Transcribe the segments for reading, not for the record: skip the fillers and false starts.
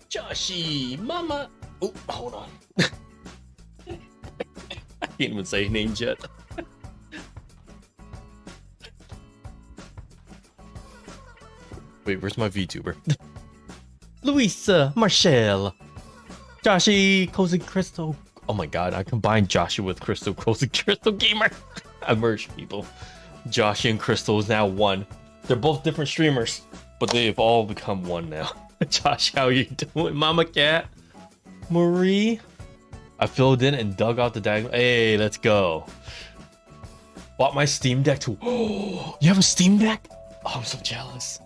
Joshy, Mama. Oh, hold on. I can't even say names yet. Wait, where's my VTuber? Louisa, Marshall, Joshy, Cozy Crystal. Oh my god, I combined Joshy with Crystal, Cozy Crystal Gamer. I merged people. Joshy and Crystal is now one. They're both different streamers, but they've all become one now. Josh, how you doing, Mama Cat? Marie? I filled in and dug out the diagonal. Hey, let's go. Bought my Steam Deck too. Oh, you have a Steam Deck? Oh, I'm so jealous.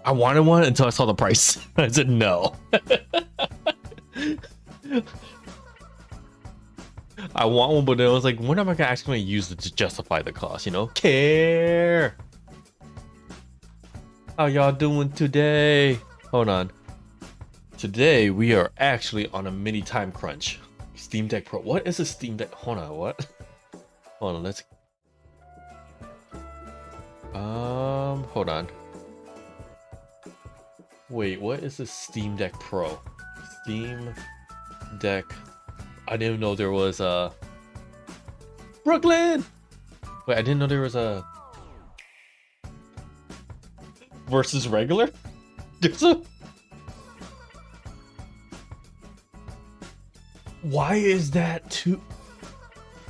I wanted one until I saw the price. I said no. I want one, but then I was like, when am I actually going to use it to justify the cost, you know? Care. How y'all doing today? Hold on. Today, we are actually on a mini time crunch. Steam Deck Pro. What is a Steam Deck? Hold on, what? Hold on, let's... hold on. Wait, what is a Steam Deck Pro? Steam Deck... I didn't know there was a... Brooklyn! Wait, I didn't know there was a... Versus regular? There's a... Why is that too...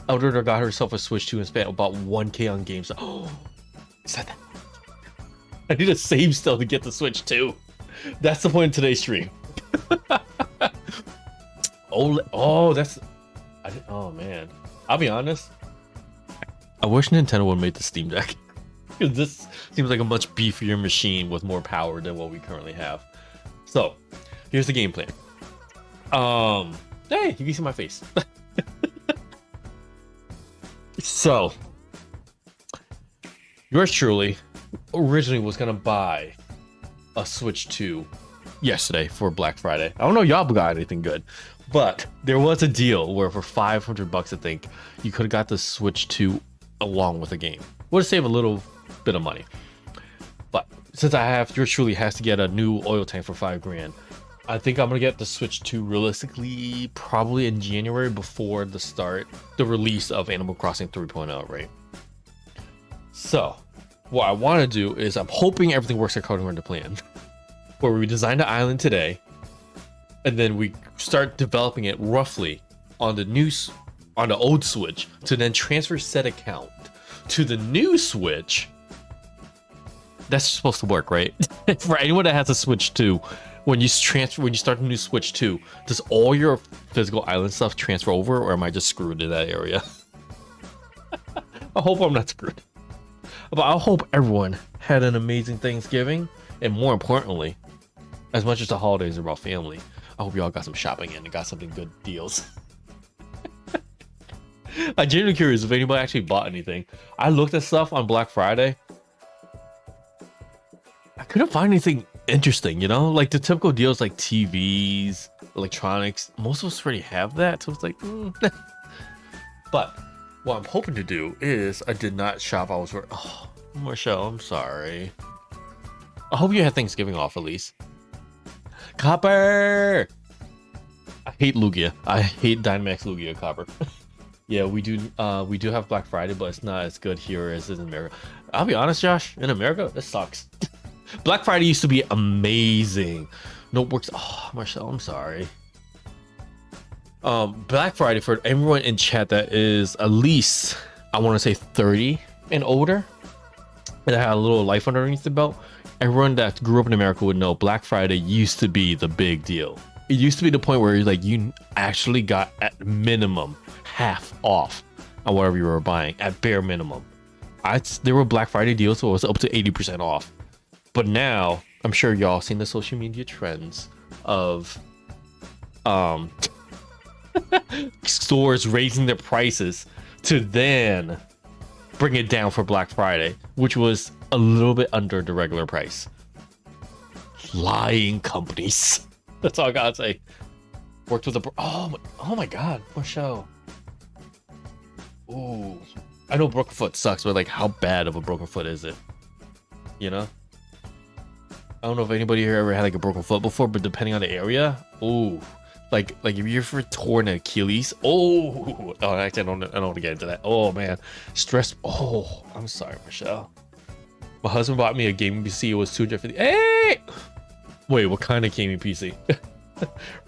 Elder got herself a Switch 2 and spent about 1K on games. Oh, is that? I need a save still to get the Switch 2. That's the point of today's stream. Oh, that's... oh, man. I'll be honest. I wish Nintendo would have made the Steam Deck. Because this seems like a much beefier machine with more power than what we currently have. So, here's the game plan. Hey, you can see my face. So, yours truly originally was going to buy a Switch 2 yesterday for Black Friday. I don't know y'all got anything good, but there was a deal where for $500 I think you could have got the Switch 2 along with the game. Would have saved a little bit of money. But since I have, yours truly has to get a new oil tank for $5 grand. I think I'm gonna get the Switch 2 realistically probably in January before the release of Animal Crossing 3.0, right? So what I want to do is I'm hoping everything works according to plan. Where we design the island today, and then we start developing it roughly on the old Switch to then transfer said account to the new Switch. That's supposed to work, right? For anyone that has a Switch 2, when you start the new Switch 2, does all your physical island stuff transfer over, or am I just screwed in that area? I hope I'm not screwed. But I hope everyone had an amazing Thanksgiving, and more importantly, as much as the holidays are about family, I hope y'all got some shopping in and got something good deals. I'm genuinely curious if anybody actually bought anything. I looked at stuff on Black Friday. I couldn't find anything interesting, you know? Like the typical deals like TVs, electronics. Most of us already have that, so it's like... But what I'm hoping to do is I did not shop. I was... Oh, Marshall, I'm sorry. I hope you had Thanksgiving off at least. Copper! I hate Lugia. I hate Dynamax Lugia Copper. Yeah, we do have Black Friday, but it's not as good here as it is in America. I'll be honest, Josh, in America, this sucks. Black Friday used to be amazing. Notebooks. Oh, Marcel, I'm sorry. Black Friday, for everyone in chat that is at least, I want to say 30 and older, and had a little life underneath the belt, everyone that grew up in America would know Black Friday used to be the big deal. It used to be the point where like you actually got at minimum half off on whatever you were buying, at bare minimum. There were Black Friday deals, so it was up to 80% off. But now, I'm sure y'all seen the social media trends of stores raising their prices to then bring it down for Black Friday, which was a little bit under the regular price. Lying companies. That's all I gotta say. Worked with a... Oh my god, Marshall. Ooh. I know broken foot sucks, but like how bad of a broken foot is it? You know? I don't know if anybody here ever had like a broken foot before, but depending on the area, oh, like if you're for torn Achilles, actually I don't want to get into that. Oh man, stress. Oh, I'm sorry, Michelle. My husband bought me a gaming PC. It was $250. Hey, wait, what kind of gaming PC?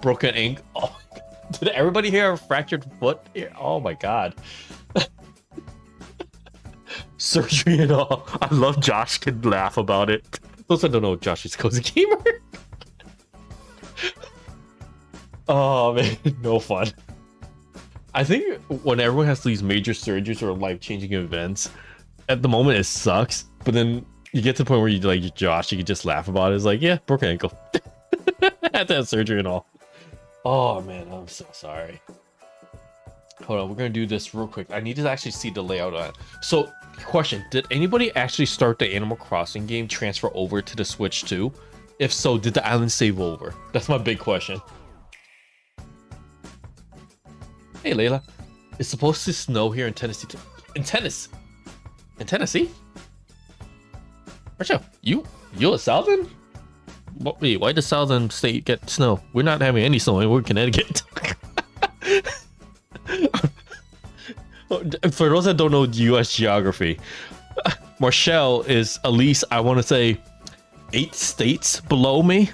Broken ankle. Oh, did everybody here have a fractured foot here? Oh my god. Surgery and all. I love Josh can laugh about it. Those that don't know, Josh is Cozy Gamer. Oh man, no fun. I think when everyone has these major surgeries or life-changing events, at the moment it sucks, but then you get to the point where you like Josh, you can just laugh about it. It's like, yeah, broken ankle. Had to have surgery and all. Oh man, I'm so sorry. Hold on, we're gonna do this real quick. I need to actually see the layout on it. So, question, did anybody actually start the Animal Crossing game transfer over to the Switch too? If so, did the island save over? That's my big question. Hey Layla, it's supposed to snow here in Tennessee. In Tennessee? Rachel, you a Southern? Wait, why does Southern state get snow? We're not having any snow. We're in Connecticut. For those that don't know U.S. geography, Marshall is at least, I want to say, 8 states below me.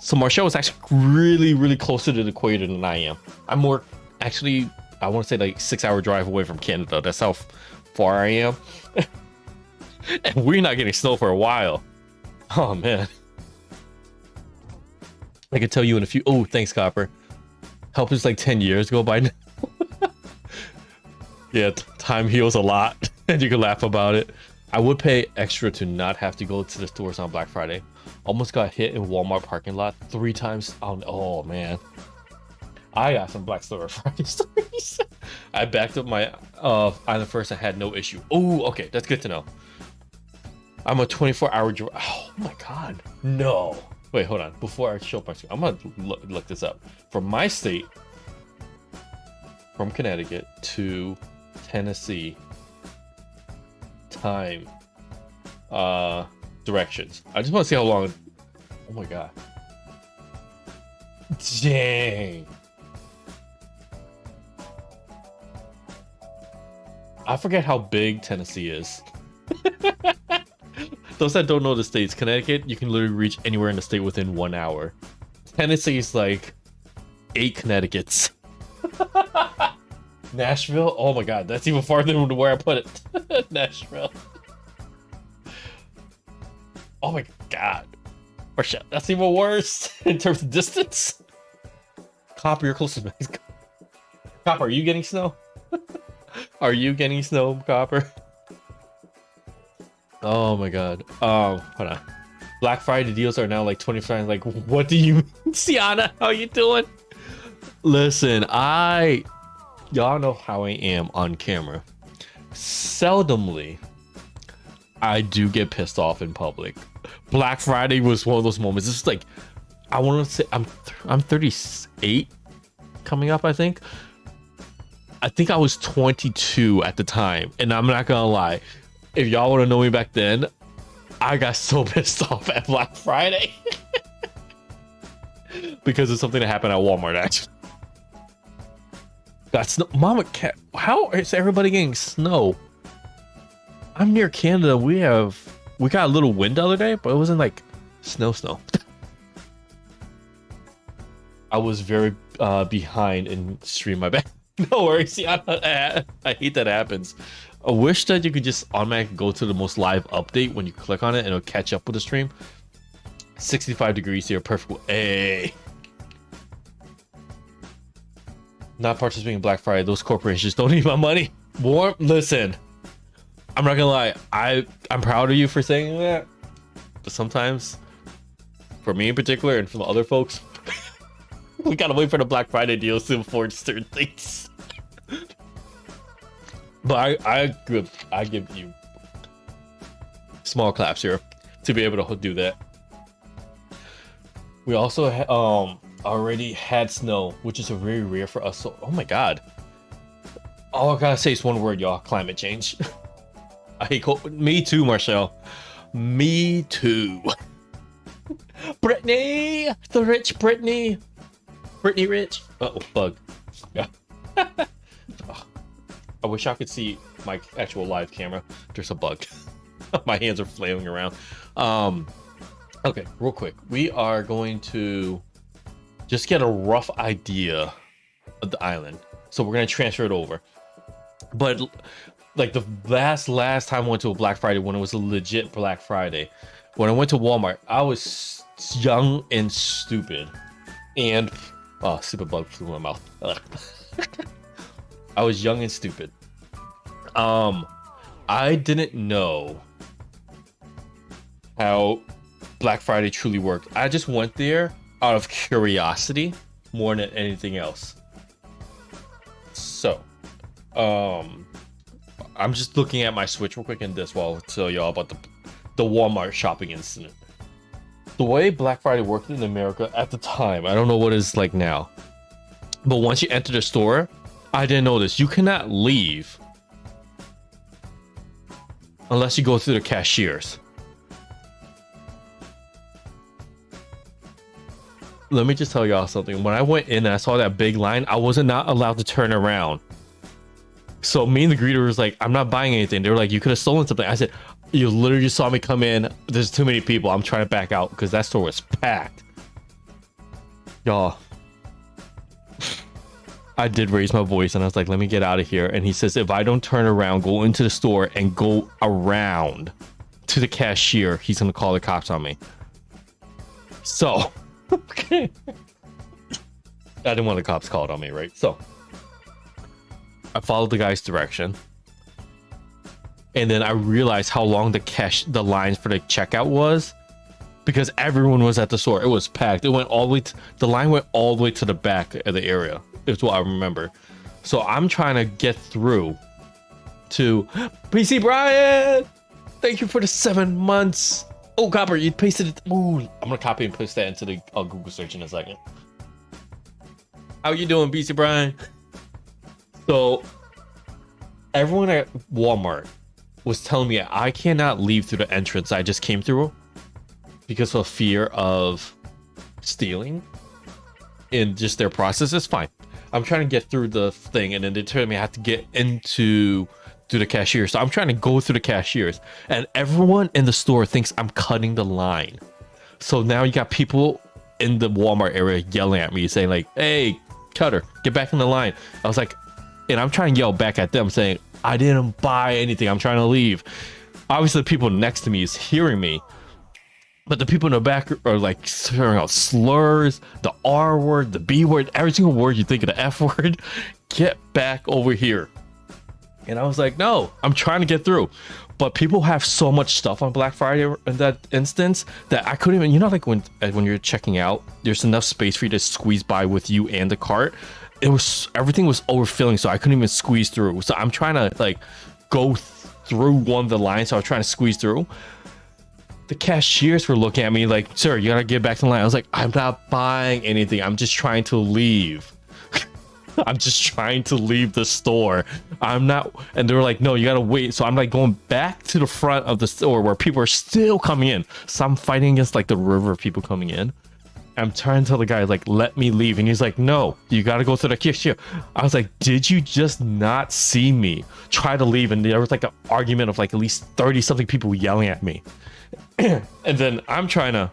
So Marshall is actually really, really closer to the equator than I am. I'm more, actually, I want to say like 6-hour drive away from Canada. That's how far I am. And we're not getting snow for a while. Oh man. I can tell you in a few. Oh, thanks, Copper. Help us like 10 years go by now. Yeah, time heals a lot, and you can laugh about it. I would pay extra to not have to go to the stores on Black Friday. Almost got hit in Walmart parking lot 3 times. Oh man, I got some Black Friday stories. I backed up my island first and had no issue. Oh, okay, that's good to know. I'm a 24-hour drive. Oh my god, no. Wait, hold on. Before I show up my screen, I'm gonna look this up. From my state, from Connecticut to Tennessee, time, directions. I just want to see how long. Oh my god. Dang. I forget how big Tennessee is. Those that don't know the states, Connecticut, you can literally reach anywhere in the state within 1 hour. Tennessee is like 8 Connecticut's. Nashville? Oh my god, that's even farther than where I put it. Nashville. Oh my god. Or shit, that's even worse in terms of distance. Copper, you're close to me. Copper, are you getting snow? Are you getting snow, Copper? Oh my god. Hold on. Black Friday deals are now like 25. Like, what do you mean? Sienna, how you doing? Listen, y'all know how I am on camera. Seldomly, I do get pissed off in public. Black Friday was one of those moments. This is like, I want to say I'm 38 coming up, I think. I think I was 22 at the time, and I'm not gonna lie. If y'all want to know me back then, I got so pissed off at Black Friday because of something that happened at Walmart. Actually, got snow. Mama cat. How is everybody getting snow? I'm near Canada. We got a little wind the other day, but it wasn't like snow. I was very behind in stream. My bad. No worries. I hate that happens. I wish that you could just automatically go to the most live update when you click on it and it'll catch up with the stream. 65 degrees here, perfect. Hey. Not participating in Black Friday. Those corporations don't need my money. Warm. Listen, I'm not gonna lie. I'm proud of you for saying that. But sometimes, for me in particular, and for the other folks, we gotta wait for the Black Friday deals to afford certain things. But I give you small claps here to be able to do that. We also already had snow, which is very rare for us. So, oh my god! All I gotta say is one word, y'all: climate change. I hate cold. Me too, Marshall. Me too. Brittany, the rich Brittany, Brittany Rich. Oh, bug. Yeah. I wish I could see my actual live camera. There's a bug. My hands are flailing around. Okay, real quick. We are going to just get a rough idea of the island. So we're gonna transfer it over. But like the last time I went to a Black Friday, when it was a legit Black Friday, when I went to Walmart, I was young and stupid. And stupid bug flew in my mouth. I was young and stupid. I didn't know how Black Friday truly worked. I just went there out of curiosity more than anything else. So, I'm just looking at my Switch real quick, and this while I'll tell y'all about the Walmart shopping incident. The way Black Friday worked in America at the time, I don't know what it's like now, but once you enter the store, I didn't know this. You cannot leave unless you go through the cashiers. Let me just tell y'all something. When I went in and I saw that big line, I wasn't not allowed to turn around. So me and the greeter was like, I'm not buying anything. They were like, you could have stolen something. I said, you literally just saw me come in. There's too many people. I'm trying to back out because that store was packed. Y'all, I did raise my voice and I was like, let me get out of here. And he says, if I don't turn around, go into the store and go around to the cashier, he's going to call the cops on me. So... okay. I didn't want the cops called on me, right? So I followed the guy's direction, and then I realized how long the lines for the checkout was, because everyone was at the store. It was packed. It went all the way the line went all the way to the back of the area. Is what I remember. So I'm trying to get through to PC Brian. Thank you for the 7 months. Oh, Copper, you pasted it. Ooh, I'm gonna copy and paste that into the Google search in a second. How you doing, BC Brian? So, everyone at Walmart was telling me I cannot leave through the entrance I just came through because of fear of stealing. And just their process is fine. I'm trying to get through the thing, and then they tell me I have to get through the cashier. So I'm trying to go through the cashiers, and everyone in the store thinks I'm cutting the line. So now you got people in the Walmart area yelling at me saying like, hey, Cutter, get back in the line. I was like, and I'm trying to yell back at them saying, I didn't buy anything. I'm trying to leave. Obviously the people next to me is hearing me, but the people in the back are like throwing out slurs, the R word, the B word, every single word you think of, the F word. Get back over here. And I was like, no, I'm trying to get through. But people have so much stuff on Black Friday in that instance that I couldn't even, like when you're checking out, there's enough space for you to squeeze by with you and the cart. Everything was overfilling, so I couldn't even squeeze through. So I'm trying to like go through one of the lines. So I was trying to squeeze through. The cashiers were looking at me like, sir, you gotta get back to the line. I was like, I'm not buying anything. I'm just trying to leave. I'm just trying to leave the store. I'm not. And they were like, no, you gotta wait. So I'm like going back to the front of the store where people are still coming in. So I'm fighting against like the river of people coming in. I'm trying to tell the guy like, let me leave. And he's like, no, you gotta go through the cashier. I was like, did you just not see me try to leave? And there was like an argument of like at least 30 something people yelling at me. And then I'm trying to,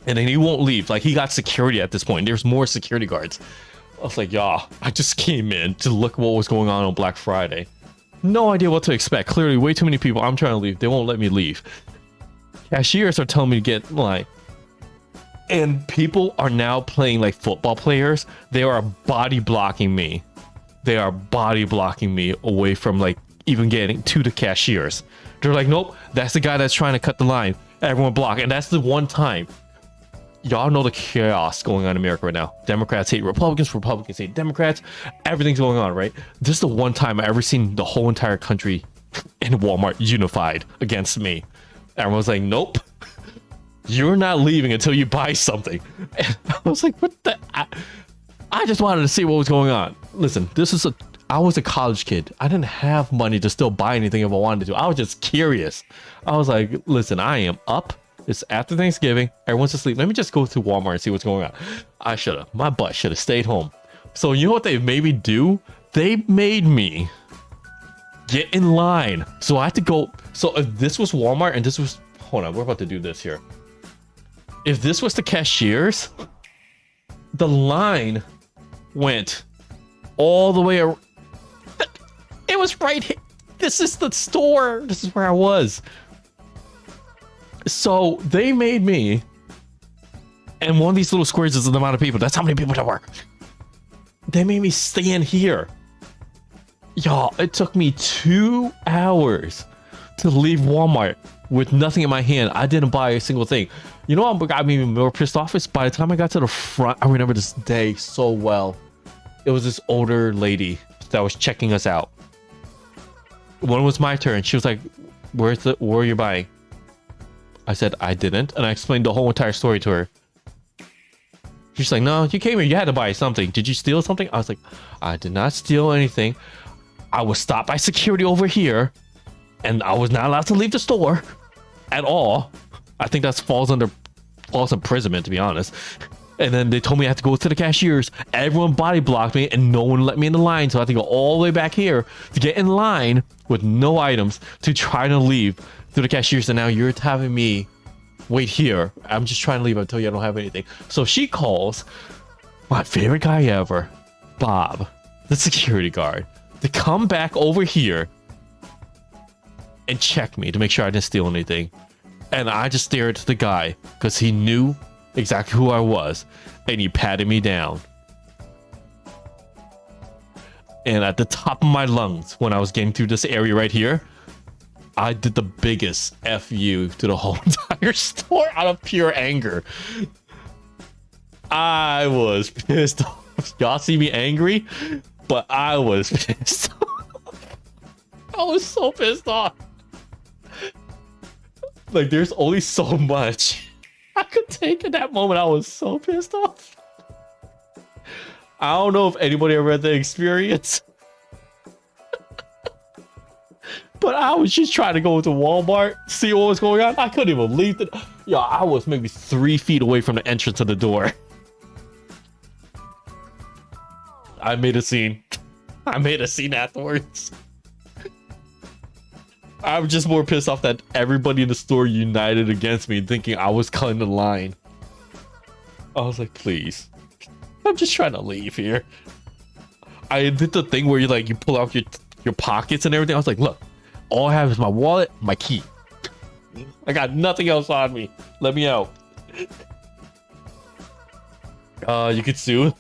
and then he won't leave. Like he got security at this point. There's more security guards. I was like, yeah, I just came in to look what was going on Black Friday. No idea what to expect. Clearly, way too many people. I'm trying to leave. They won't let me leave. Cashiers are telling me to get in line. And people are now playing like football players. They are body blocking me. They are body blocking me away from like even getting to the cashiers. They're like, nope, that's the guy that's trying to cut the line. Everyone block. And that's the one time. Y'all know the chaos going on in America right now. Democrats hate Republicans, Republicans hate Democrats. Everything's going on, right? This is the one time I've ever seen the whole entire country in Walmart unified against me. Everyone's like, nope, you're not leaving until you buy something. And I was like, what the? I just wanted to see what was going on. Listen, I was a college kid. I didn't have money to still buy anything if I wanted to. I was just curious. I was like, listen, I am up It's after Thanksgiving. Everyone's asleep. Let me just go to Walmart and see what's going on. I should have. My butt should have stayed home. So you know what they made me do? They made me get in line. So I had to go. So if this was Walmart and this was, hold on, we're about to do this here. If this was the cashiers, the line went all the way around. It was right here. This is the store. This is where I was. So they made me, and one of these little squares is the amount of people. That's how many people there were. They made me stand here. Y'all, it took me 2 hours to leave Walmart with nothing in my hand. I didn't buy a single thing. You know what got me more pissed off is by the time I got to the front, I remember this day so well. It was this older lady that was checking us out. When it was my turn, she was like, where are you buying? I said, I didn't. And I explained the whole entire story to her. She's like, no, you came here. You had to buy something. Did you steal something? I was like, I did not steal anything. I was stopped by security over here. And I was not allowed to leave the store at all. I think that falls under false imprisonment, to be honest. And then they told me I had to go to the cashiers. Everyone body blocked me and no one let me in the line. So I had to go all the way back here to get in line with no items to try to leave through the cashiers. And now you're having me wait here. I'm just trying to leave until you don't have anything. So she calls my favorite guy ever, Bob, the security guard, to come back over here and check me to make sure I didn't steal anything. And I just stared at the guy because he knew exactly who I was, and he patted me down. And at the top of my lungs, when I was getting through this area right here, I did the biggest F you to the whole entire store out of pure anger. I was pissed off. Y'all see me angry, but I was pissed off. I was so pissed off. Like, there's only so much I could take in that moment. I was so pissed off. I don't know if anybody ever had the experience. But I was just trying to go to Walmart, see what was going on. I couldn't even leave it. Yo, I was maybe 3 feet away from the entrance of the door. I made a scene. I made a scene afterwards. I'm just more pissed off that everybody in the store united against me, thinking I was cutting the line. I was like, please. I'm just trying to leave here. I did the thing where you pull out your pockets and everything. I was like, look, all I have is my wallet, my key. I got nothing else on me. Let me out. You could sue.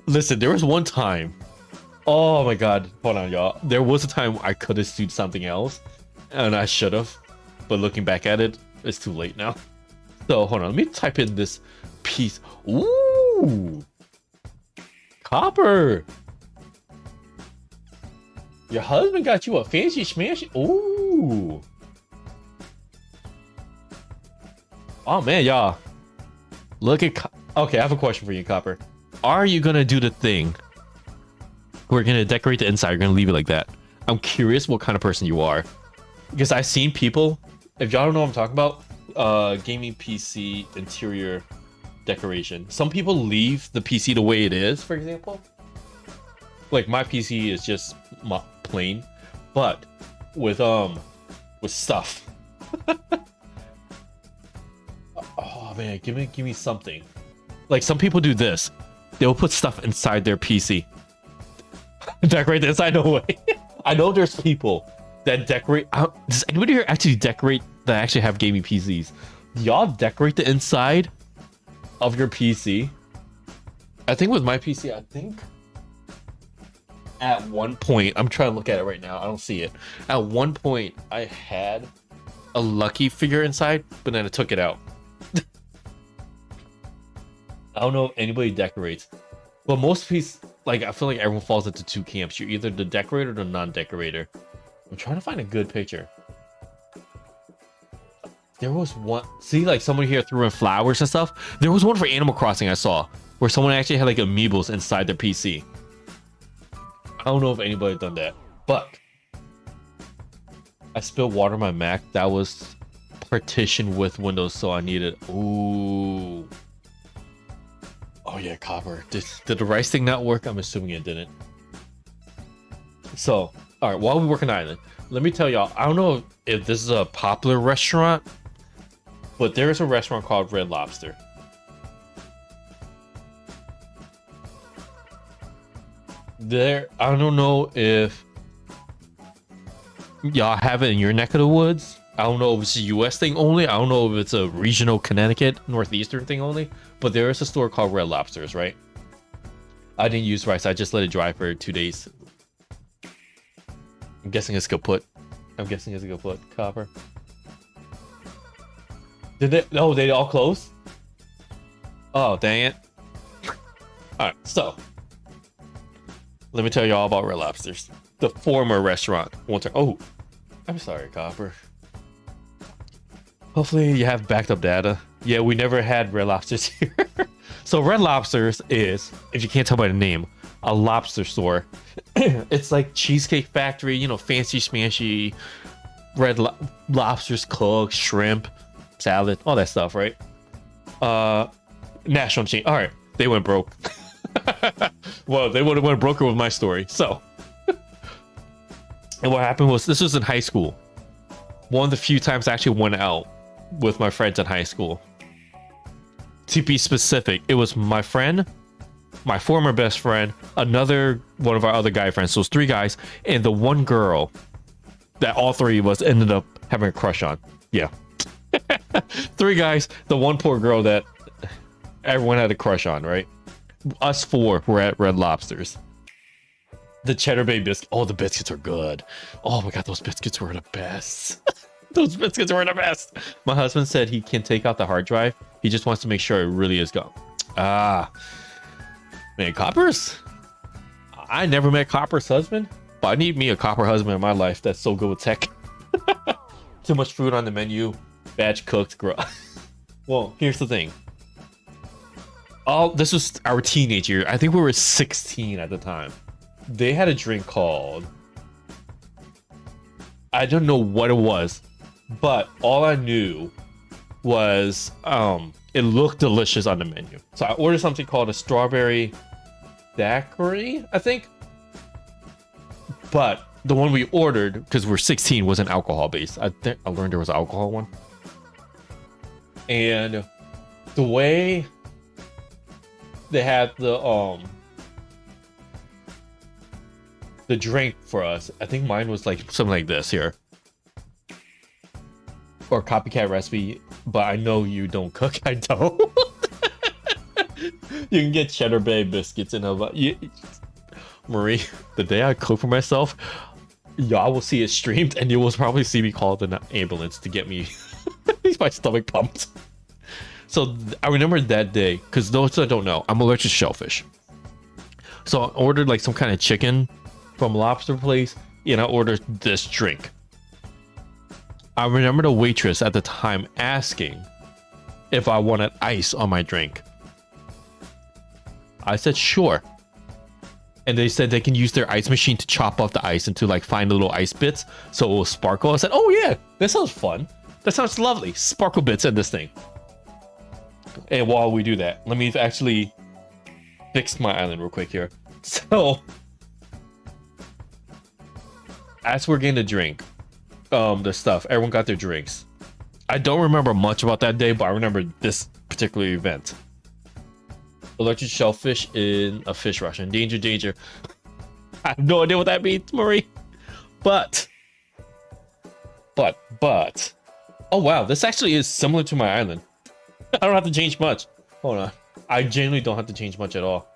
Listen, there was one time. Oh my god, hold on, y'all. There was a time I could have sued something else, and I should have, but looking back at it, it's too late now. So hold on, let me type in this piece. Ooh, copper. Your husband got you a fancy smashy. Ooh. Oh man, y'all. Look at. Okay, I have a question for you, Copper. Are you gonna do the thing? We're gonna decorate the inside. You're gonna leave it like that. I'm curious what kind of person you are, because I've seen people. If y'all don't know what I'm talking about, gaming PC interior decoration. Some people leave the PC the way it is. For example, like my PC is just plain, but with stuff. Oh man, give me something. Like some people do this. They'll put stuff inside their PC. Decorate the inside, no way. I know there's people that decorate. Does anybody here actually decorate that actually have gaming PCs? Y'all decorate the inside of your PC? I think with my PC, I think at one point, I'm trying to look at it right now. I don't see it. At one point, I had a Lucky figure inside, but then I took it out. I don't know if anybody decorates, but most pieces, like I feel like everyone falls into two camps. You're either the decorator or the non-decorator. I'm trying to find a good picture. There was one, see, like someone here threw in flowers and stuff. There was one for Animal Crossing I saw where someone actually had like amiibos inside their PC. I don't know if anybody done that, but I spilled water on my Mac. That was partition with windows, so I needed. Ooh. Oh yeah, copper. Did the rice thing not work? I'm assuming it didn't. So, all right. While we work on the island, let me tell y'all. I don't know if this is a popular restaurant, but there is a restaurant called Red Lobster. I don't know if y'all have it in your neck of the woods. I don't know if it's a US thing only. I don't know if it's a regional Connecticut, Northeastern thing only. But there is a store called Red Lobsters, right? I didn't use rice. I just let it dry for 2 days. I'm guessing it's kaput. Copper. Did they? No, they all closed? Oh, dang it. Alright, so. Let me tell you all about Red Lobsters. The former restaurant. Oh, I'm sorry, Copper. Hopefully you have backed up data. Yeah, we never had Red Lobsters here. So Red Lobsters is, if you can't tell by the name, a lobster store. It's like Cheesecake Factory, you know, fancy smashy lobsters cooked, shrimp, salad, all that stuff, right? National chain. All right, they went broke. Well, they would have went broke with my story. So, and what happened was, this was in high school. One of the few times I actually went out with my friends in high school. To be specific, it was my friend, my former best friend, another one of our other guy friends. So it was 3 guys, and the one girl that all 3 of us ended up having a crush on. Yeah. 3 guys, the one poor girl that everyone had a crush on, right? Us 4 were at Red Lobsters. The Cheddar Bay biscuit. Oh, the biscuits are good. Oh my god, those biscuits were the best. Those biscuits were the best. My husband said he can take out the hard drive. He just wants to make sure it really is gone. Ah, man, Copper's. I never met Copper's husband, but I need me a Copper husband in my life that's so good with tech. Too much food on the menu, batch cooked. Well, here's the thing. Oh, this was our teenage year. I think we were 16 at the time. They had a drink called, I don't know what it was, but all I knew was it looked delicious on the menu. So I ordered something called a strawberry daiquiri, I think. But the one we ordered, because we're 16, wasn't alcohol based. I think I learned there was an alcohol one. And the way they had the drink for us, I think mine was like something like this here, or copycat recipe, but I know you don't cook. I don't. You can get Cheddar Bay biscuits in a Marie, the day I cook for myself, y'all will see it streamed, and you will probably see me call the ambulance to get me my stomach pumped. So I remember that day, because those that don't know, I'm allergic to shellfish. So I ordered like some kind of chicken from a lobster place, and I ordered this drink. I remember the waitress at the time asking if I wanted ice on my drink. I said sure. And they said they can use their ice machine to chop off the ice into like fine little ice bits so it will sparkle. I said, oh yeah, that sounds fun. That sounds lovely. Sparkle bits in this thing. And while we do that, let me actually fix my island real quick here. So, as we're getting the drink, the stuff, everyone got their drinks. I don't remember much about that day, but I remember this particular event. Allergic shellfish in a fish ration. Danger, danger. I have no idea what that means, Marie. But. Oh wow, this actually is similar to my island. I don't have to change much. Hold on. I genuinely don't have to change much at all.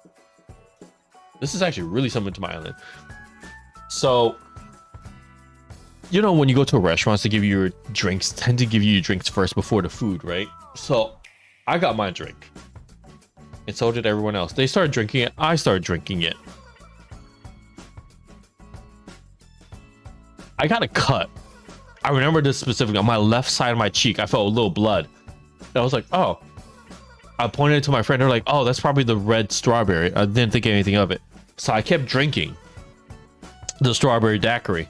This is actually really similar to my island. So, you know, when you go to a restaurant, they give you your drinks, tend to give you your drinks first before the food, right? So, I got my drink. And so did everyone else. They started drinking it. I started drinking it. I got a cut. I remember this specifically. On my left side of my cheek, I felt a little blood. And I was like, oh. I pointed it to my friend. They're like, oh, that's probably the red strawberry. I didn't think anything of it. So I kept drinking the strawberry daiquiri.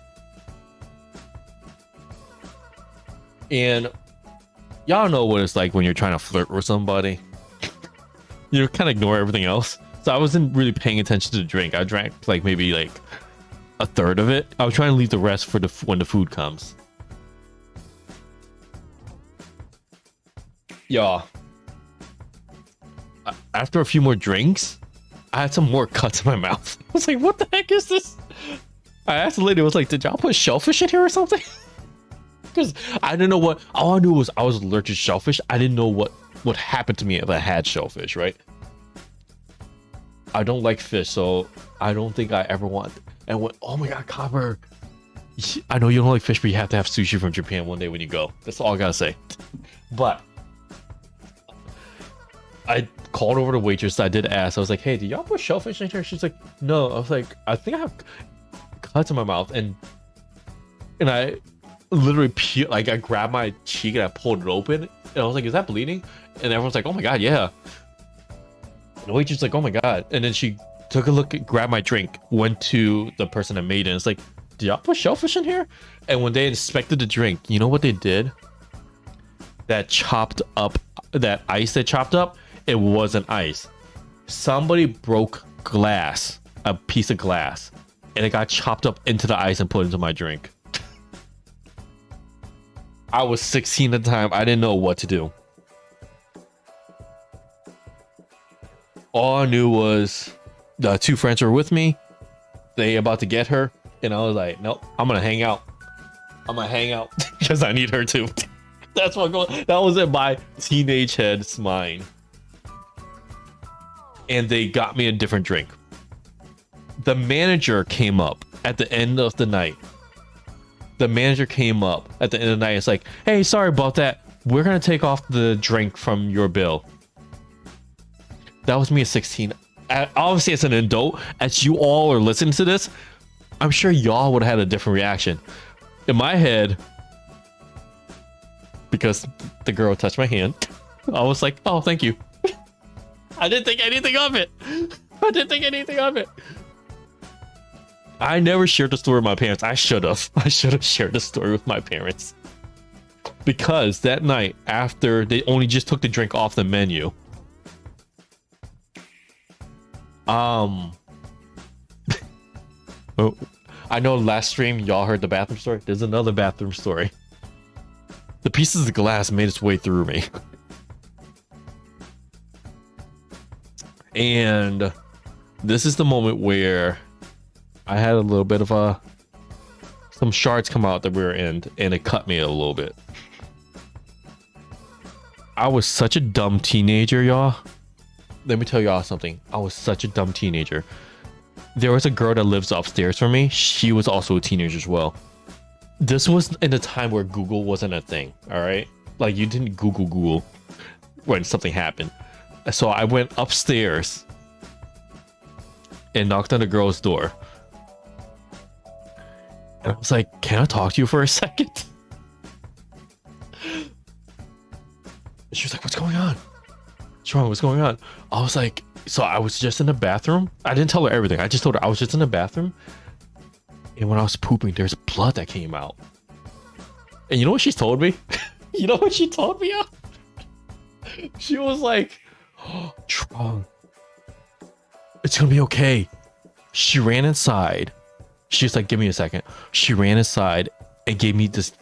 And Y'all know what it's like when you're trying to flirt with somebody. You kind of ignore everything else. So I wasn't really paying attention to the drink. I drank like maybe like a third of it. I was trying to leave the rest for when the food comes. Y'all, after a few more drinks, I had some more cuts in my mouth. I was like, what the heck is this? I asked the lady, I was like, did y'all put shellfish in here or something? Because I didn't know what, all I knew was I was allergic to shellfish. I didn't know what happened to me if I had shellfish, right? I don't like fish, so I don't think I ever want. And went, oh my God, Copper. I know you don't like fish, but you have to have sushi from Japan one day when you go. That's all I gotta say. But I called over the waitress. I did ask. I was like, hey, do y'all put shellfish in here? She's like, no. I was like, I think I have cuts in my mouth. And I literally like I grabbed my cheek and I pulled it open. And I was like, is that bleeding? And everyone's like, oh my God, yeah. And the waitress was like, oh my God. And then she took a look, grabbed my drink, went to the person that made it. And it's like, did y'all put shellfish in here? And when they inspected the drink, you know what they did? That ice they chopped up, it wasn't ice. Somebody broke glass, a piece of glass, and it got chopped up into the ice and put into my drink. I was 16 at the time. I didn't know what to do. All I knew was the two friends were with me. They about to get her. And I was like, nope, I'm going to hang out. I'm going to hang out because I need her too. That's what that was in my teenage head's mind. And they got me a different drink. The manager came up at the end of the night. The manager came up at the end of the night. It's like, hey, sorry about that. We're going to take off the drink from your bill. That was me at 16. Obviously, as an adult, as you all are listening to this, I'm sure y'all would have had a different reaction. In my head, because the girl touched my hand, I was like, oh, thank you. I didn't think anything of it. I didn't think anything of it. I never shared the story with my parents. I should have. I should have shared the story with my parents. Because that night, after they only just took the drink off the menu, oh, I know last stream y'all heard the bathroom story. There's another bathroom story. The pieces of glass made its way through me. And this is the moment where I had a little bit of some shards come out the rear end, and it cut me a little bit. I was such a dumb teenager, y'all. Let me tell y'all something. I was such a dumb teenager. There was a girl that lives upstairs from me. She was also a teenager as well. This was in a time where Google wasn't a thing, all right? Like, you didn't Google when something happened. So I went upstairs and knocked on the girl's door. And I was like, can I talk to you for a second? She was like, what's going on? What's wrong? What's going on? I was like, so I was just in the bathroom. I didn't tell her everything. I just told her I was just in the bathroom. And when I was pooping, there's blood that came out. And you know what she told me? You know what she told me? She was like, oh, Trong, it's gonna be okay. She ran inside. She was like, give me a second. She ran inside and gave me these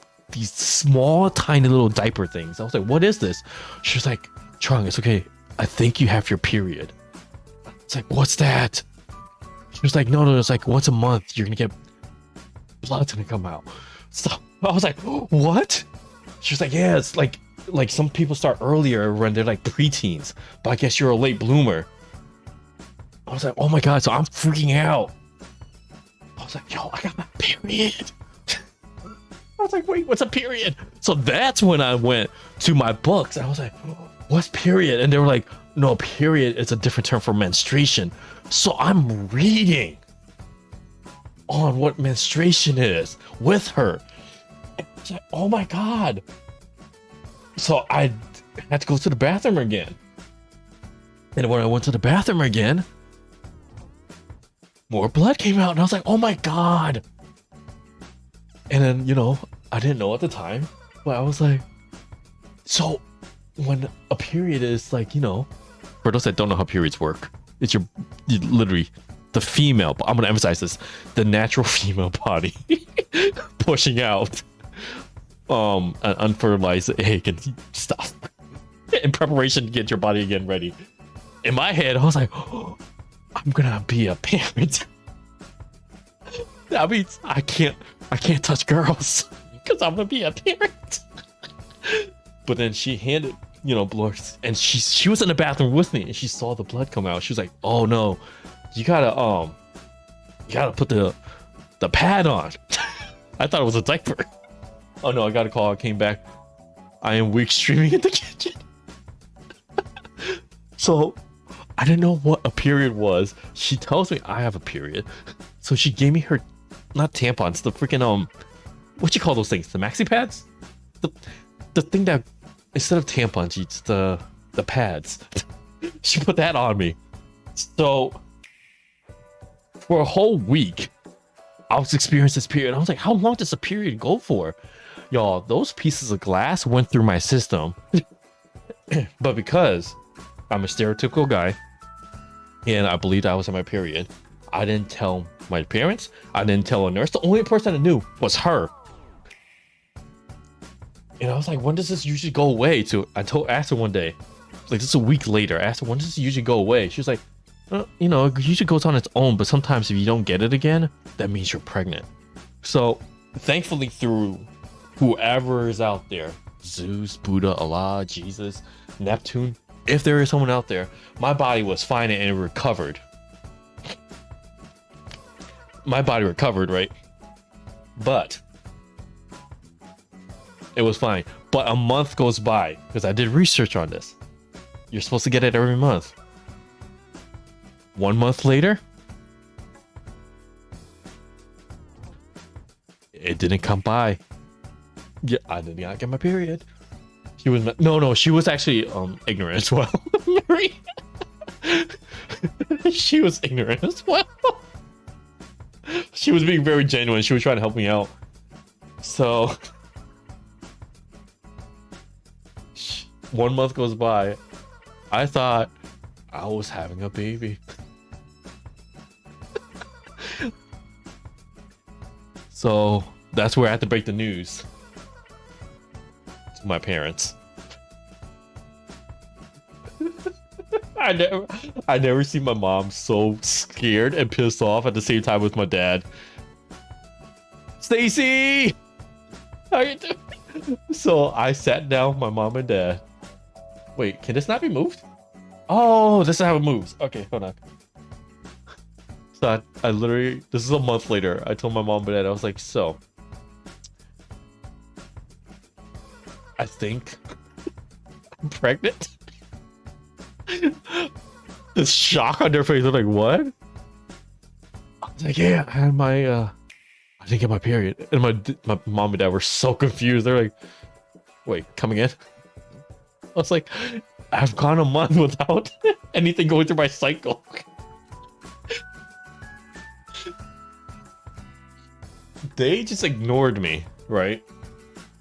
small, tiny little diaper things. I was like, what is this? She was like, Trong, it's okay. I think you have your period. It's like, what's that? She was like, no, it's like once a month you're gonna get blood's gonna come out. So I was like, what? She was like, yeah, it's like some people start earlier when they're like preteens, but I guess you're a late bloomer. I was like, oh my God, so I'm freaking out. I was like, yo, I got my period. I was like, wait, what's a period? So that's when I went to my books. I was like, what's period? And they were like, no, period is a different term for menstruation. So I'm reading on what menstruation is with her. And I was like, oh my God. So I had to go to the bathroom again. And when I went to the bathroom again, more blood came out. And I was like, oh my God. And then, I didn't know at the time, but I was like, So when a period is like, for those that don't know how periods work, it's you literally the female, I'm gonna emphasize this, the natural female body pushing out an unfertilized egg and stuff in preparation to get your body again ready. In my head, I was like, oh, I'm gonna be a parent. That means I can't touch girls because I'm gonna be a parent. But then she handed, blood, and she was in the bathroom with me, and she saw the blood come out. She was like, "Oh no, you gotta put the pad on." I thought it was a diaper. Oh no, I got a call. I came back. I am weak streaming in the kitchen. So I didn't know what a period was. She tells me I have a period, so she gave me her, not tampons, the freaking what you call those things? The maxi pads? The thing that instead of tampons, it's the pads. She put that on me. So for a whole week, I was experiencing this period. I was like, how long does a period go for? Y'all, those pieces of glass went through my system. But because I'm a stereotypical guy and I believed I was on my period, I didn't tell my parents. I didn't tell a nurse. The only person I knew was her. And I was like, when does this usually go away? Asked her one day, like this is a week later. I asked her, when does this usually go away? She was like, it usually goes on its own, but sometimes if you don't get it again, that means you're pregnant. So thankfully, through whoever is out there, Zeus, Buddha, Allah, Jesus, Neptune, if there is someone out there, my body was fine and it recovered. My body recovered, right? But it was fine. But a month goes by because I did research on this. You're supposed to get it every month. 1 month later, it didn't come by. Yeah, I did not get my period. She was she was actually ignorant as well. Mary. She was ignorant as well. She was being very genuine. She was trying to help me out. So 1 month goes by. I thought I was having a baby. So that's where I had to break the news to my parents. I never seen my mom so scared and pissed off at the same time with my dad. Stacy, how you doing? So I sat down with my mom and dad. Wait, can this not be moved? Oh, this is how it moves. Okay, hold on. So I literally, this is a month later, I told my mom and dad, I was like, so I think I'm pregnant. The shock on their face, they're like, what? I was like, yeah, I had I didn't get my period. And my mom and dad were so confused. They're like, wait, coming in? I was like, I've gone a month without anything going through my cycle. They just ignored me, right?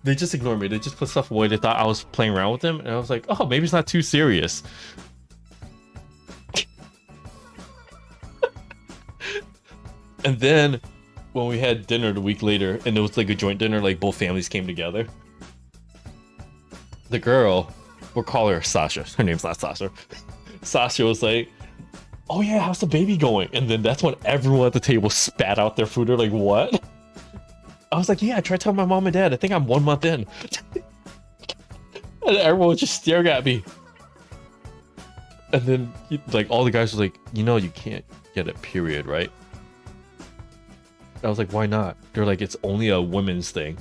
They just ignored me. They just put stuff away. They thought I was playing around with them. And I was like, oh, maybe it's not too serious. And then when we had dinner the week later, and it was like a joint dinner, like both families came together. The girl, we'll call her Sasha. Her name's not Sasha. Sasha was like, oh yeah, how's the baby going? And then that's when everyone at the table spat out their food. They're like, what? I was like, yeah, I tried telling my mom and dad. I think I'm 1 month in. And everyone was just staring at me. And then like all the guys were like, you can't get a period, right? I was like, why not? They're like, it's only a women's thing.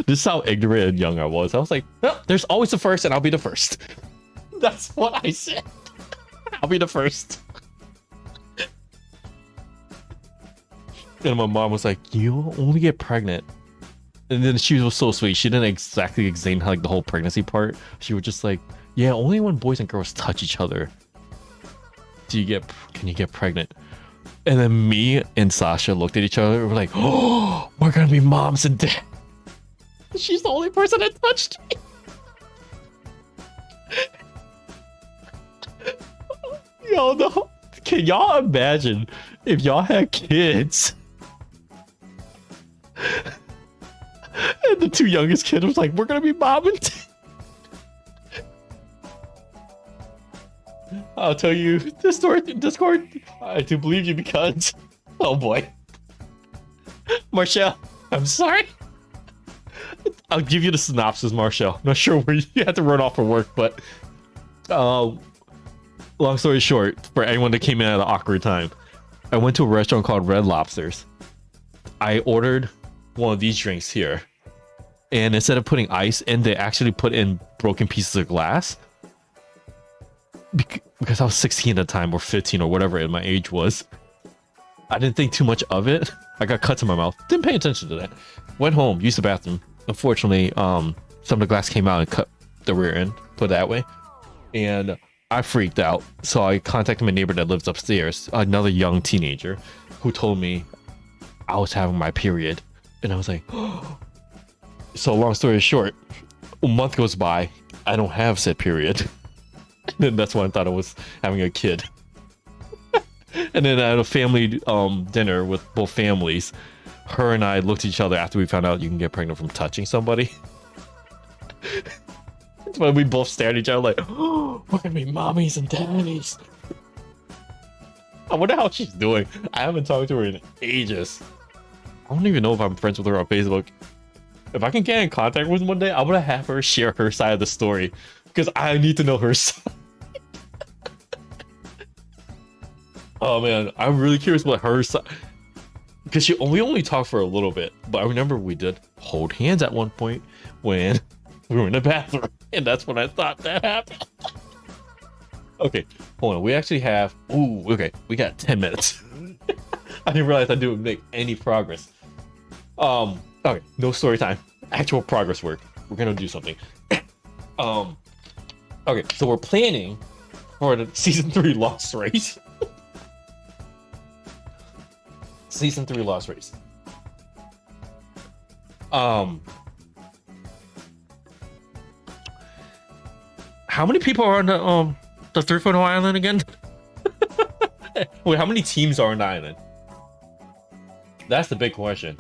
This is how ignorant and young I was. I was like, well, there's always the first and I'll be the first. That's what I said. I'll be the first. And my mom was like, you only get pregnant. And then she was so sweet. She didn't exactly explain how, like, the whole pregnancy part. She was just like, yeah, only when boys and girls touch each other can you get pregnant. And then me and Sasha looked at each other and were like, oh, we're gonna be moms and dads. She's the only person that touched me. Yo, no. Can y'all imagine if y'all had kids? And the two youngest kids was like, we're gonna be mom and dad. I'll tell you this story in Discord. I do believe you because... Oh boy. Marshall, I'm sorry. I'll give you the synopsis, Marshall. Not sure where you had to run off for work, but... long story short, for anyone that came in at an awkward time, I went to a restaurant called Red Lobsters. I ordered one of these drinks here. And instead of putting ice in, they actually put in broken pieces of glass. Because I was 16 at the time, or 15, or whatever my age was. I didn't think too much of it. I got cuts in my mouth. Didn't pay attention to that. Went home, used the bathroom. Unfortunately, some of the glass came out and cut the rear end, put it that way. And I freaked out. So I contacted my neighbor that lives upstairs, another young teenager, who told me I was having my period. And I was like, oh. So long story short, a month goes by, I don't have said period. And then that's when I thought I was having a kid. And then at a family dinner with both families, her and I looked at each other after we found out you can get pregnant from touching somebody. When we both stared at each other like, oh, we're gonna be mommies and daddies. I wonder how she's doing. I haven't talked to her in ages. I don't even know if I'm friends with her on Facebook. If I can get in contact with her one day, I'm gonna have her share her side of the story. Because I need to know her side. Oh man, I'm really curious about her side. Because we only talked for a little bit. But I remember we did hold hands at one point when we were in the bathroom. And that's when I thought that happened. Okay, hold on. We actually have... Ooh, okay. We got 10 minutes. I didn't realize I didn't make any progress. Okay, no story time. Actual progress work. We're gonna do something. Okay, so we're planning for the season 3 lost race. Season 3 lost race. How many people are on the 3.0 island again? Wait, how many teams are on the island? That's the big question.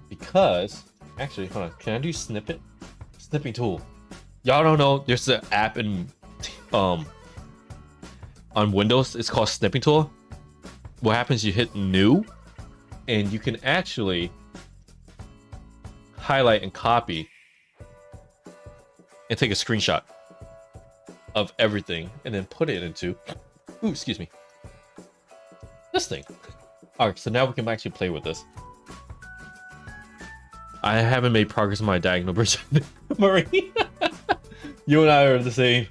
Because actually, hold on. Can I do snippet? Snipping tool. Y'all don't know, there's an app in on Windows. It's called snipping tool. What happens? You hit new, and you can actually highlight and copy and take a screenshot of everything, and then put it into, ooh, excuse me, this thing. All right, so now we can actually play with this. I haven't made progress in my diagonal bridge. Marie, you and I are the same.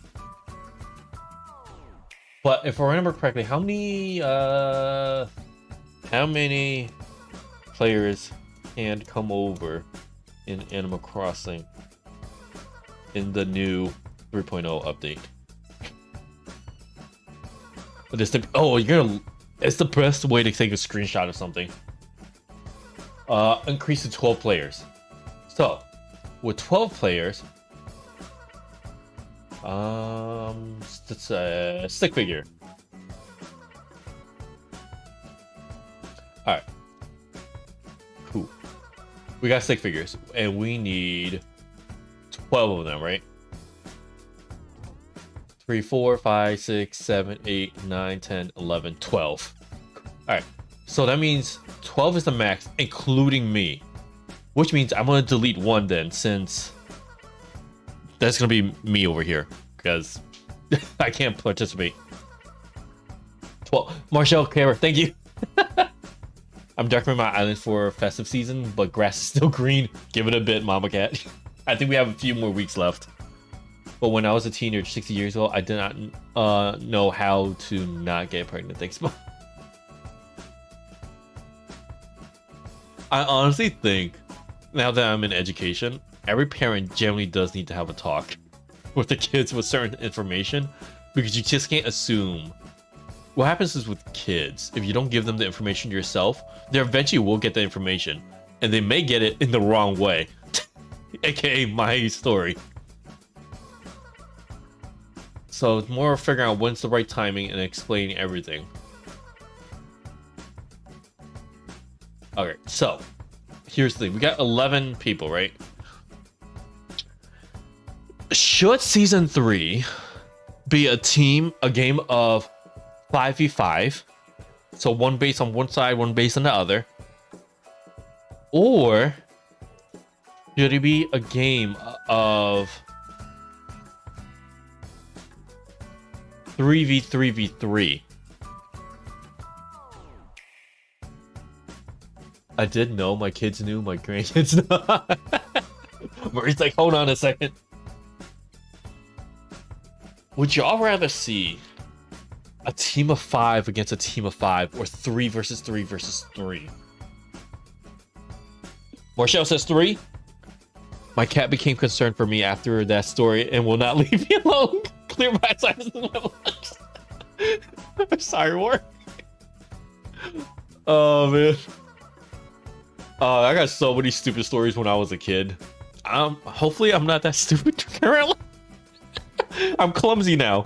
But if I remember correctly, how many players can come over in Animal Crossing in the new 3.0 update? Oh, it's the best way to take a screenshot of something. Increase to 12 players. So, with 12 players, it's a stick figure. All right, cool. We got stick figures, and we need 12 of them, right? 3, 4, 5, 6, 7, 8, 9, 10, 11, 12. All right, so that means 12 is the max, including me. Which means I'm gonna delete one then, since that's gonna be me over here, because I can't participate. 12. Marshall Cameron, thank you. I'm decorating my island for festive season, but grass is still green. Give it a bit, Mama Cat. I think we have a few more weeks left. But when I was a teenager 60 years ago, I did not know how to not get pregnant. Thanks, Mom. I honestly think, now that I'm in education, every parent generally does need to have a talk with the kids with certain information, because you just can't assume. What happens is with kids, if you don't give them the information yourself, they eventually will get the information, and they may get it in the wrong way, aka my story. So it's more figuring out when's the right timing and explaining everything. Okay, so here's the thing. We got 11 people, right? Should season 3 be a game of 5v5? So one base on one side, one base on the other. Or should it be a game of 3v3v3? I did know, my kids knew, my grandkids know. Marie's like, hold on a second. Would y'all rather see a team of 5 against a team of 5, or 3 versus 3 versus 3? Marshall says 3. My cat became concerned for me after that story and will not leave me alone. Clear my eyes. I'm sorry, War. Oh man. I got so many stupid stories when I was a kid. Hopefully I'm not that stupid currently. I'm clumsy now,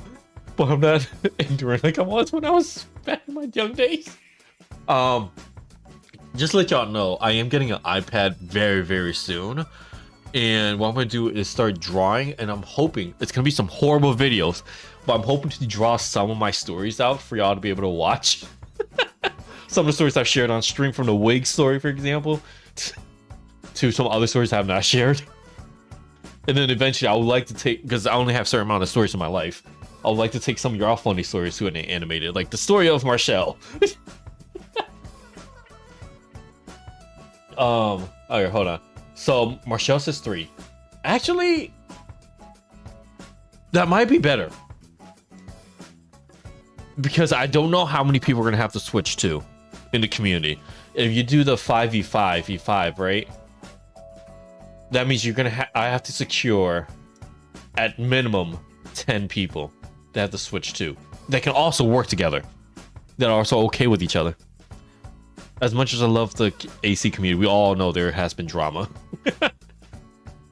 but I'm not ignorant like I was when I was back in my young days. Just to let y'all know, I am getting an iPad very, very soon. And what I'm going to do is start drawing, and I'm hoping it's going to be some horrible videos, but I'm hoping to draw some of my stories out for y'all to be able to watch. Some of the stories I've shared on stream, from the wig story, for example, to some other stories I have not shared. And then eventually I would like to take, because I only have a certain amount of stories in my life, I would like to take some of your funny stories to an animated, like the story of Marshall. Okay, hold on. So Marshall says 3. Actually, that might be better, because I don't know how many people are gonna have to switch to in the community. If you do the 5v5 v5, right, that means you're gonna I have to secure at minimum 10 people that have to switch to, that can also work together, that are also okay with each other. As much as I love the AC community, we all know there has been drama.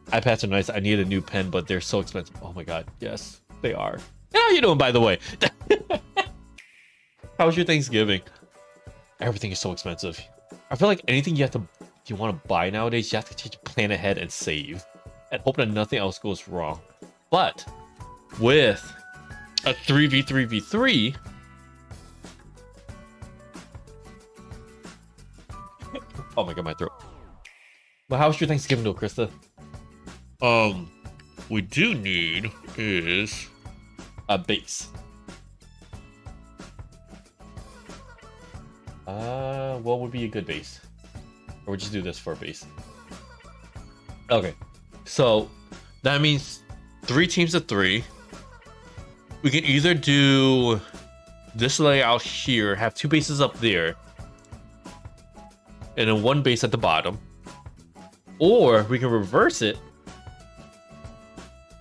iPads are nice. I need a new pen, but they're so expensive. Oh my god, yes, they are. How you doing, by the way? How was your Thanksgiving? Everything is so expensive. I feel like anything you want to buy nowadays, you have to plan ahead and save, and hope that nothing else goes wrong. But with a 3v3v3, oh my god, my throat. But how was your Thanksgiving though, Krista? We do need is a base. What would be a good base? Or we just do this for a base? Okay, so that means 3 teams of 3. We can either do this layout here, have 2 bases up there, and then 1 base at the bottom, or we can reverse it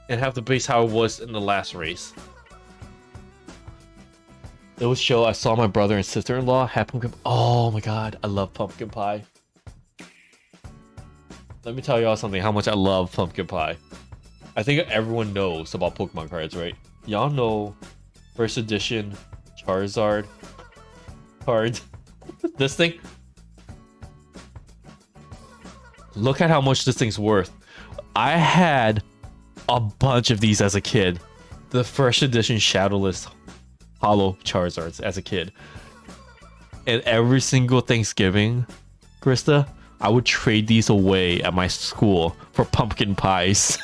and have the base how it was in the last race. It was chill. I saw my brother and sister-in-law have pumpkin. Oh my god, I love pumpkin pie. Let me tell y'all something, how much I love pumpkin pie. I think everyone knows about Pokemon cards, right? Y'all know first edition Charizard card. This thing. Look at how much this thing's worth. I had a bunch of these as a kid. The first edition Shadowless Hollow Charizards as a kid. And every single Thanksgiving, Krista, I would trade these away at my school for pumpkin pies.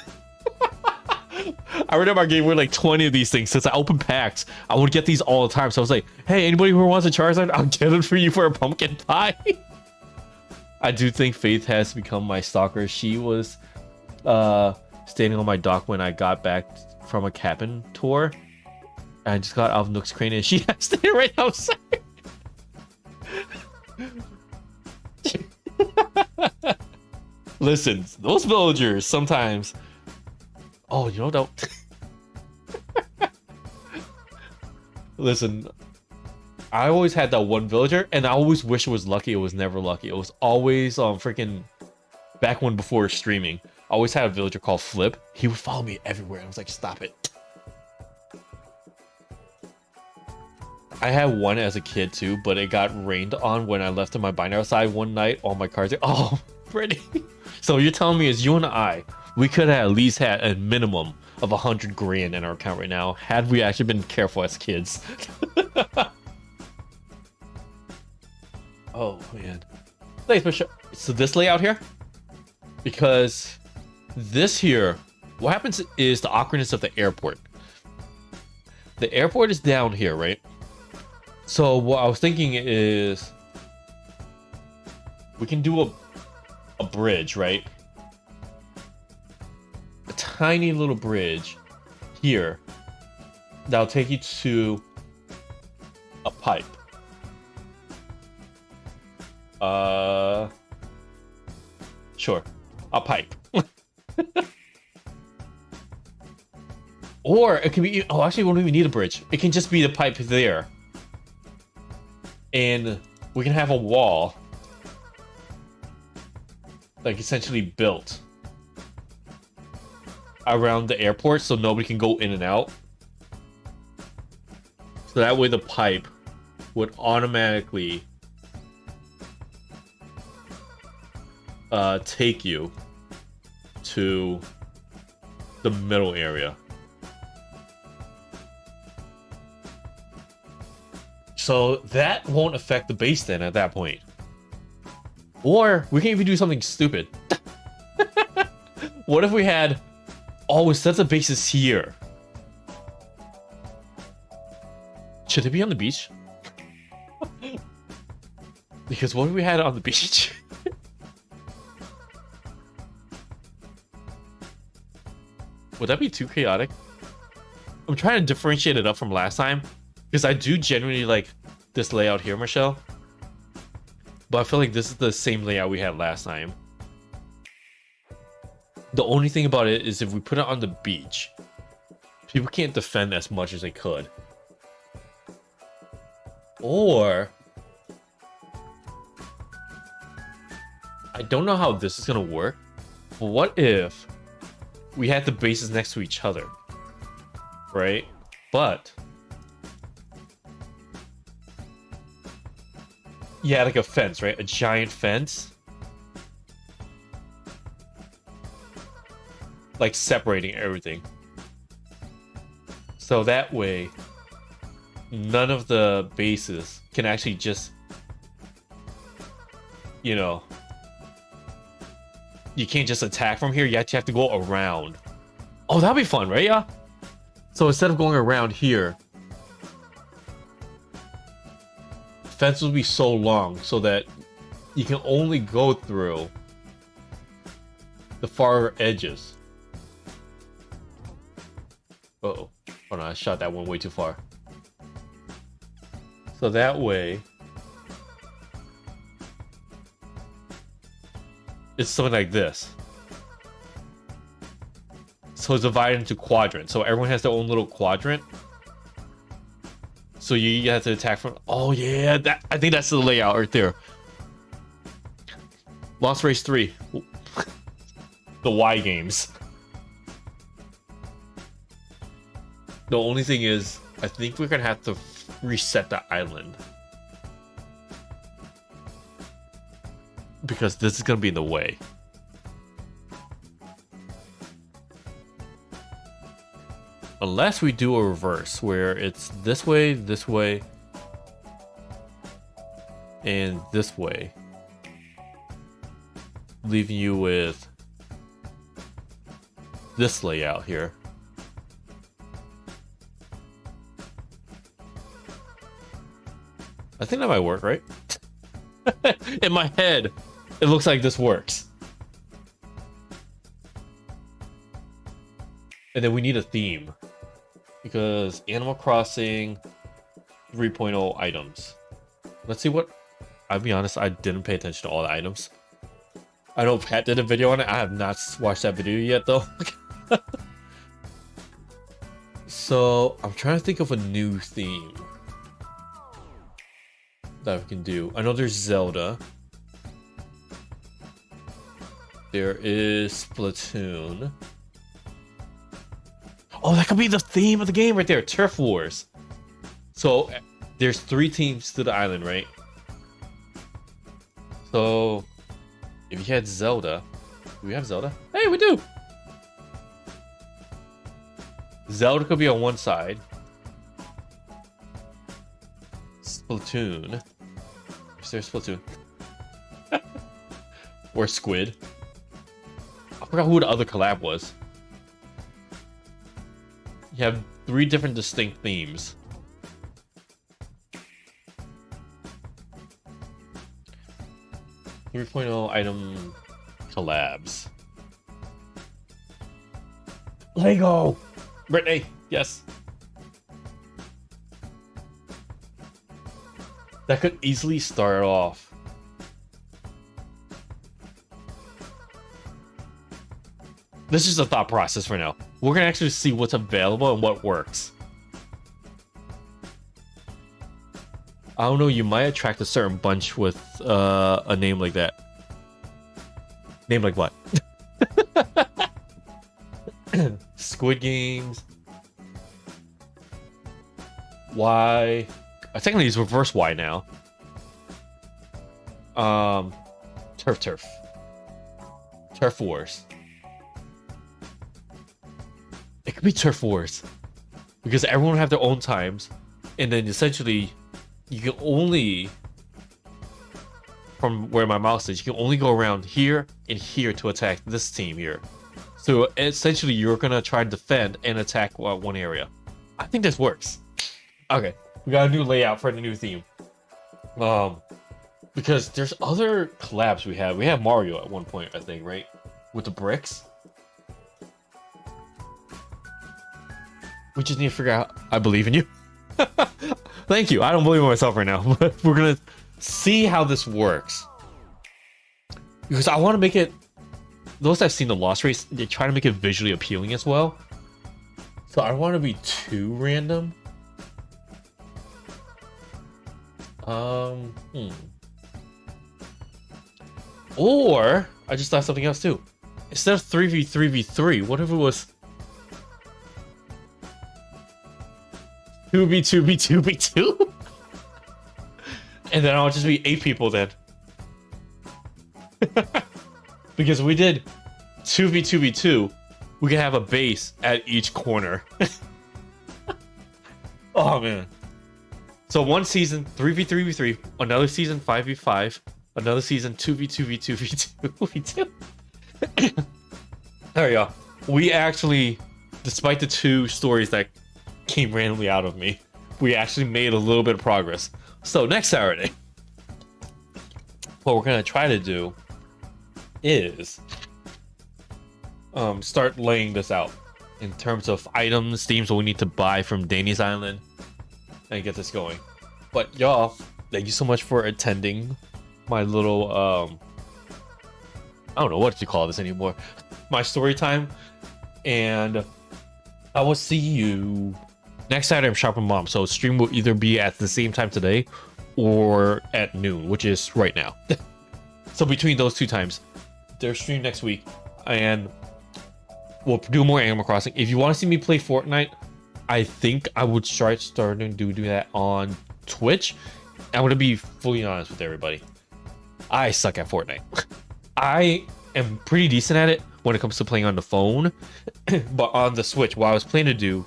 I remember I gave away like 20 of these things since I opened packs. I would get these all the time. So I was like, hey, anybody who wants a Charizard, I'll get it for you for a pumpkin pie. I do think Faith has become my stalker. She was standing on my dock when I got back from a cabin tour. I just got out of Nook's Crane and she has stayed right outside. Listen, those villagers sometimes. Oh, you know, don't. Listen, I always had that one villager, and I always wish it was lucky. It was never lucky. It was always freaking back when before streaming. I always had a villager called Flip. He would follow me everywhere. I was like, stop it. I had one as a kid too, but it got rained on when I left in my binary side one night. All my cards. Oh, pretty. So you're telling me is you and I, we could have at least had a minimum of 100 grand in our account right now had we actually been careful as kids. Oh man. Thanks for sure. So this layout here, because this here, what happens is the awkwardness of the airport. The airport is down here, right? So what I was thinking is we can do a bridge, right? A tiny little bridge here that'll take you to a pipe. Sure, a pipe. Or it can be, oh, actually, we don't even need a bridge. It can just be the pipe there. And we can have a wall, like essentially built around the airport so nobody can go in and out. So that way the pipe would automatically take you to the middle area. So that won't affect the base then at that point. Or we can even do something stupid. What if we had, oh, instead of the bases here, should it be on the beach? Because what if we had it on the beach? Would that be too chaotic? I'm trying to differentiate it up from last time, because I do genuinely like this layout here, Michelle. But I feel like this is the same layout we had last time. The only thing about it is if we put it on the beach, people can't defend as much as they could. Or I don't know how this is gonna work, but what if we had the bases next to each other, right? But yeah, like a fence, right? A giant fence, like separating everything. So that way, none of the bases can actually just, you know, you can't just attack from here. You actually have to go around. Oh, that'd be fun, right? Yeah. So instead of going around here, the fence will be so long so that you can only go through the far edges. Uh-oh. Oh no, I shot that one way too far. So that way, it's something like this. So it's divided into quadrants. So everyone has their own little quadrant. So you have to attack from. Oh yeah, that I think that's the layout right there. Lost Race 3, the Y games. The only thing is, I think we're gonna have to reset the island, because this is gonna be in the way. Unless we do a reverse where it's this way, and this way, leaving you with this layout here. I think that might work, right? In my head, it looks like this works. And then we need a theme, because Animal Crossing 3.0 items. Let's see what, I'll be honest, I didn't pay attention to all the items. I know Pat did a video on it. I have not watched that video yet though. So I'm trying to think of a new theme. that we can do. I know there's Zelda. There is Splatoon. Oh, that could be the theme of the game right there. Turf Wars. So there's 3 teams to the island, right? So if you had Zelda, do we have Zelda? Hey, we do. Zelda could be on one side. Splatoon. Is there Splatoon? Or Squid. I forgot who the other collab was. You have 3 different distinct themes. Item collabs. Lego! Brittany, yes. That could easily start off. This is a thought process for now. We're gonna actually see what's available and what works. I don't know, you might attract a certain bunch with a name like that. Name like what? Squid Games. Y. Technically it's reverse Y now. Turf. Turf Wars. It could be Turf Wars. Because everyone will have their own times. And then essentially you can only, from where my mouse is, you can only go around here and here to attack this team here. So essentially you're gonna try to defend and attack one area. I think this works. Okay, we got a new layout for the new theme. Because there's other collabs we have. We have Mario at one point, I think, right? With the bricks. We just need to figure out. I believe in you. Thank you. I don't believe in myself right now, but we're gonna see how this works. Because I want to make it. Those I've seen the Lost Race, they try to make it visually appealing as well. So I don't want to be too random. Or I just thought something else too. Instead of 3v3v3, what if it was 2v2v2v2? And then I'll just be 8 people then. Because we did 2v2v2, we can have a base at each corner. Oh man. So one season 3v3v3, another season 5v5, another season 2v2v2v2v2. There we go. We actually, despite the 2 stories that came randomly out of me, we actually made a little bit of progress. So next Saturday, what we're gonna try to do is start laying this out in terms of items, themes, what we need to buy from Danny's Island, and get this going. But y'all, thank you so much for attending my little I don't know what to call this anymore, my story time, and I will see you next Saturday. I'm shopping mom, so stream will either be at the same time today or at noon, which is right now. So between those 2 times, there's stream next week, and we'll do more Animal Crossing. If you want to see me play Fortnite, I think I would start to do that on Twitch. I'm gonna be fully honest with everybody. I suck at Fortnite. I am pretty decent at it when it comes to playing on the phone, but on the Switch, what I was planning to do,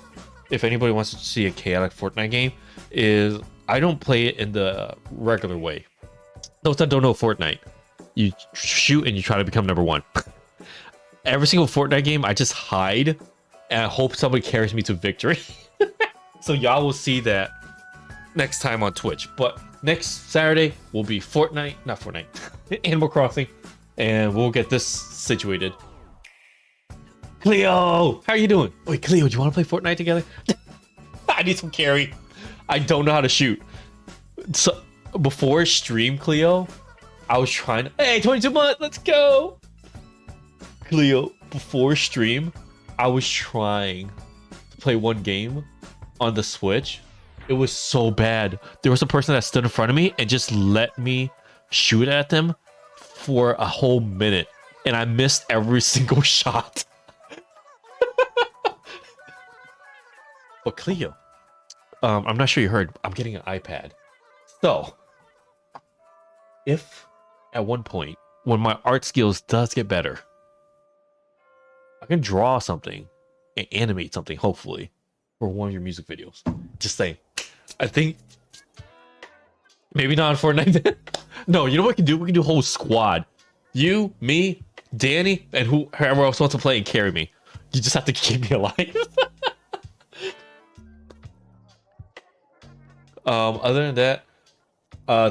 if anybody wants to see a chaotic Fortnite game, is I don't play it in the regular way. Those that don't know Fortnite, you shoot and you try to become number 1. Every single Fortnite game, I just hide and I hope somebody carries me to victory. So y'all will see that next time on Twitch. But next Saturday will be Animal Crossing, and we'll get this situated. Cleo, how are you doing? Wait, Cleo, do you want to play Fortnite together? I need some carry. I don't know how to shoot. So before stream, Cleo, I was trying to, hey, 22 months, let's go. Cleo, before stream, I was trying to play one game on the Switch. It was so bad. There was a person that stood in front of me and just let me shoot at them for a whole minute, and I missed every single shot. But Cleo, I'm not sure you heard. I'm getting an iPad. So, if at one point when my art skills does get better, I can draw something and animate something, hopefully, for one of your music videos. Just saying. I think maybe not on Fortnite. No, you know what we can do? We can do a whole squad. You, me, Danny, and whoever else wants to play and carry me. You just have to keep me alive. Other than that,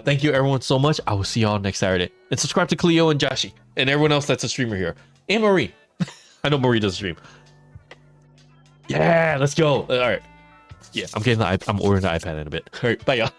thank you everyone so much. I will see y'all next Saturday. And subscribe to Cleo and Joshi and everyone else that's a streamer here. And Marie. I know Marie does stream. Yeah, let's go. All right. Yeah, I'm ordering the iPad in a bit. All right, bye y'all.